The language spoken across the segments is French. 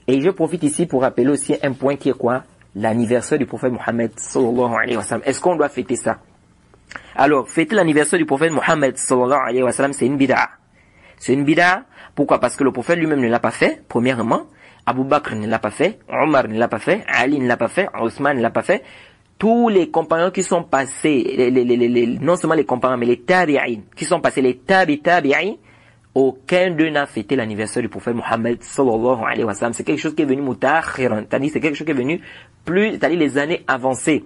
Et je profite ici pour rappeler aussi un point qui est quoi? L'anniversaire du prophète Mohammed sallallahu alayhi wa sallam. Est-ce qu'on doit fêter ça? Alors, fêter l'anniversaire du prophète Mohammed sallallahu alayhi wa sallam, c'est une bid'a. C'est une bid'a. Pourquoi? Parce que le prophète lui-même ne l'a pas fait, premièrement. Abu Bakr ne l'a pas fait. Omar ne l'a pas fait. Ali ne l'a pas fait. Othman ne l'a pas fait. Tous les compagnons qui sont passés, non seulement les compagnons, mais les tabi'in, qui sont passés, les tabi'in, aucun d'eux n'a fêté l'anniversaire du prophète Mohammed sallallahu alayhi wa sallam. C'est quelque chose qui est venu mutakhiran, c'est-à-dire c'est quelque chose qui est venu plus, c'est-à-dire les années avancées.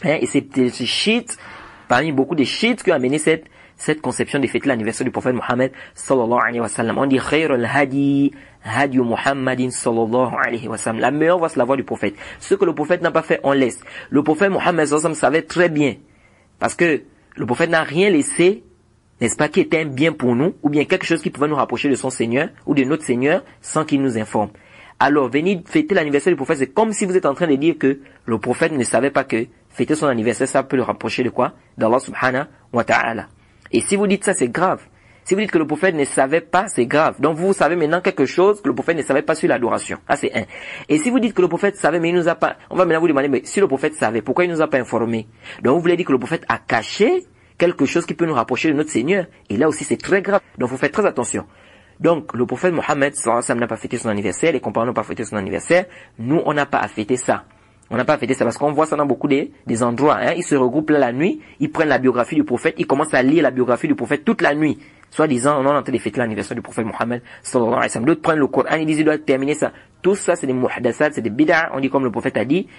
Et c'est ces chiites, parmi beaucoup de chiites qui ont amené cette conception de fêter l'anniversaire du prophète Mohammed sallallahu alayhi wa sallam. On dit khairul hadi hadi Muhammadin sallallahu alayhi wa sallam. La meilleure voie, c'est la voie du prophète. Ce que le prophète n'a pas fait, on laisse. Le prophète Mohammed sallallahu alayhi wa sallam savait très bien, parce que le prophète n'a rien laissé, n'est-ce pas, qui était un bien pour nous, ou bien quelque chose qui pouvait nous rapprocher de son Seigneur, ou de notre Seigneur, sans qu'il nous informe. Alors, venir fêter l'anniversaire du prophète, c'est comme si vous êtes en train de dire que le prophète ne savait pas que fêter son anniversaire, ça peut le rapprocher de quoi? D'Allah subhanahu wa ta'ala. Et si vous dites ça, c'est grave. Si vous dites que le prophète ne savait pas, c'est grave. Donc vous savez maintenant quelque chose que le prophète ne savait pas sur l'adoration. Ah, c'est un. Et si vous dites que le prophète savait, mais il nous a pas, on va maintenant vous demander, mais si le prophète savait, pourquoi il nous a pas informé? Donc vous voulez dire que le prophète a caché quelque chose qui peut nous rapprocher de notre Seigneur. Et là aussi, c'est très grave. Donc, vous faites très attention. Donc, le prophète Mohammed, sallallahu alayhi wa sallam, n'a pas fêté son anniversaire. Les compagnons n'ont pas fêté son anniversaire. Nous, on n'a pas à fêter ça. On n'a pas à fêter ça parce qu'on voit ça dans beaucoup des endroits. Ils se regroupent là la nuit. Ils prennent la biographie du prophète. Ils commencent à lire la biographie du prophète toute la nuit. Soit disant, on est en train de fêter l'anniversaire du prophète Mohammed, sallallahu alayhi wa sallam. D'autres prennent le Coran. Ils disent, il doit terminer ça. Tout ça, c'est des muhdassat, c'est des bid'a. On dit comme le prophète a dit,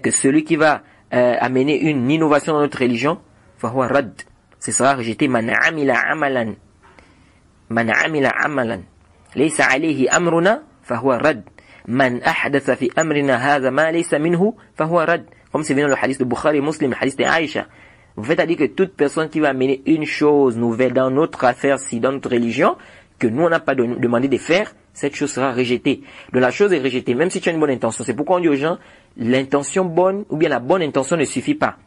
que celui qui va amener une innovation dans notre religion, فهو رد, ce sera rejeté. من عمل عملا ليس عليه أمرنا فهو رد من أحدث في أمرنا هذا ما ليس منه فهو رد. Comme c'est venu dans le hadith de Bukhari et Muslim, le hadith de Aïcha. Vous faites à dire que toute personne qui va amener une chose nouvelle dans notre affaire, si dans notre religion, que nous on n'a pas demandé de faire, cette chose sera rejetée. Donc la chose est rejetée, même si tu as une bonne intention. C'est pourquoi on dit aux gens, l'intention bonne, ou bien la bonne intention ne suffit pas.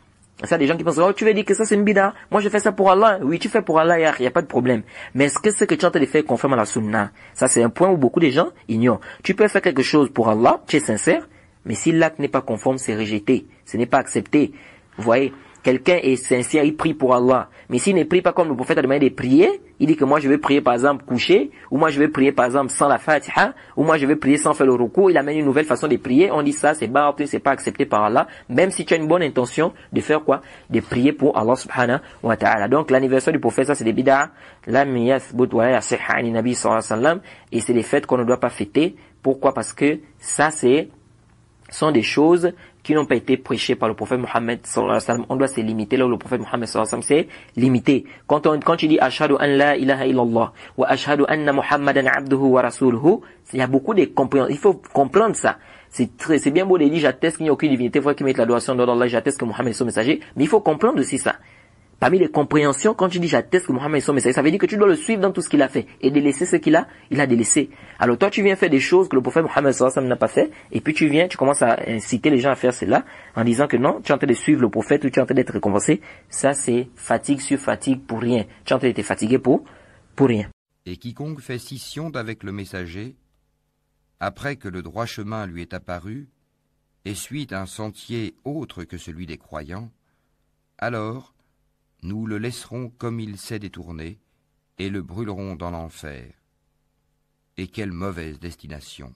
Ça, des gens qui pensent, oh, tu veux dire que ça c'est une bid'a. Moi, je fais ça pour Allah. Oui, tu fais pour Allah, il n'y a pas de problème. Mais est-ce que ce que tu es en train de faire est conforme à la sunna? Ça, c'est un point où beaucoup de gens ignorent. Tu peux faire quelque chose pour Allah, tu es sincère, mais si l'acte n'est pas conforme, c'est rejeté. Ce n'est pas accepté. Vous voyez? Quelqu'un est sincère, il prie pour Allah. Mais s'il ne prie pas comme le prophète a demandé de prier, il dit que moi je vais prier par exemple couché, ou moi je vais prier par exemple sans la Fatiha, ou moi je vais prier sans faire le ruku, il amène une nouvelle façon de prier, on dit ça, c'est bâti, c'est pas accepté par Allah, même si tu as une bonne intention de faire quoi? De prier pour Allah subhanahu wa ta'ala. Donc l'anniversaire du prophète, ça c'est des bid'a, et c'est des fêtes qu'on ne doit pas fêter. Pourquoi? Parce que ça sont des choses qui n'ont pas été prêchées par le prophète Mohammed sallallahu alayhi wa sallam. On doit se limiter là où le prophète Mohammed sallallahu alayhi wa sallam s'est limité. Quand tu dis ashhadu an la ilaha illallah wa ashhadu anna Muhammadan abduhu wa rasuluhu, il y a beaucoup de compréhension. Il faut comprendre ça. C'est bien beau de dire j'atteste qu'il n'y a aucune divinité, il faut qu'il mette l'adoration d'Allah, j'atteste que Mohammed est son messager, mais il faut comprendre aussi ça. Parmi les compréhensions, quand tu dis j'atteste que Mohammed est son messager, ça veut dire que tu dois le suivre dans tout ce qu'il a fait et délaisser ce qu'il a délaissé. Alors toi, tu viens faire des choses que le prophète Mohammed sallallahu alayhi wa sallam n'a pas fait, et puis tu commences à inciter les gens à faire cela en disant que non, tu es en train de suivre le prophète ou tu es en train d'être récompensé. Ça, c'est fatigue sur fatigue pour rien. Tu es en train d'être fatigué pour rien. Et quiconque fait scission d'avec le messager, après que le droit chemin lui est apparu, et suit un sentier autre que celui des croyants, alors nous le laisserons comme il s'est détourné, et le brûlerons dans l'enfer. Et quelle mauvaise destination!